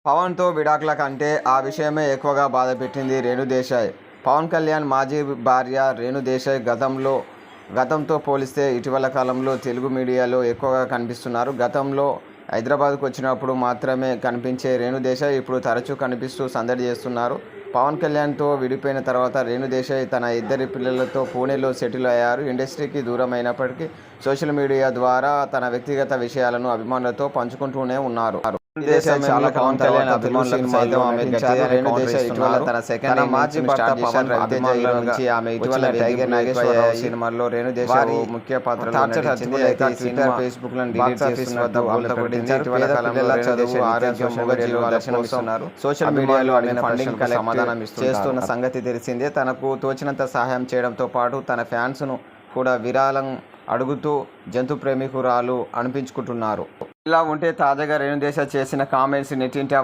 పవన్తో విడాకుల కంటే ఆ విషయమే ఎక్కువగా బాధపెట్టింది రేణు దేశాయ్. పవన్ కళ్యాణ్ మాజీ భార్య రేణు దేశాయ్ గతంతో పోలిస్తే ఇటీవల కాలంలో తెలుగు మీడియాలో ఎక్కువగా కనిపిస్తున్నారు. గతంలో హైదరాబాద్కు వచ్చినప్పుడు మాత్రమే కనిపించే రేణు దేశాయ్ ఇప్పుడు తరచూ కనిపిస్తూ సందడి చేస్తున్నారు. పవన్ కళ్యాణ్తో విడిపోయిన తర్వాత రేణు దేశాయ్ తన ఇద్దరి పిల్లలతో పూణేలో సెటిల్ అయ్యారు. ఇండస్ట్రీకి దూరం అయినప్పటికీ సోషల్ మీడియా ద్వారా తన వ్యక్తిగత విషయాలను అభిమానులతో పంచుకుంటూనే ఉన్నారు. చాలా పవన్ కళ్యాణ్ అభిమానులకు సైతం ఆమె గట్టిగా రేణు దేశాయ్ ఇటీవల తన సెకండ్ మాజీ భర్త పవన్ రవితేజ నుంచి ఆమె ఇటీవల టైగర్ నాగేశ్వరరావు సినిమాలో రేణు దేశాయ్ ముఖ్య పాత్రలో నటించింది. అయితే ట్విట్టర్, ఫేస్బుక్ లను డిలీట్ చేస్తున్నట్టు ప్రకటించి ఇటీవల కాలంలో చదువు, ఆరోగ్యం, దర్శనమిస్తున్నారు. సోషల్ మీడియాలో అడిగిన ఫండింగ్ సమాధానం చేస్తున్న సంగతి తెలిసిందే. తనకు తోచినంత సహాయం చేయడంతో పాటు తన ఫ్యాన్స్ను కూడా విరాళం అడుగుతూ జంతు ప్రేమికురాలు అనిపించుకుంటున్నారు. ఇలా ఉంటే తాజాగా రేణు దేశాయ్ చేసిన కామెంట్స్ నెట్టింట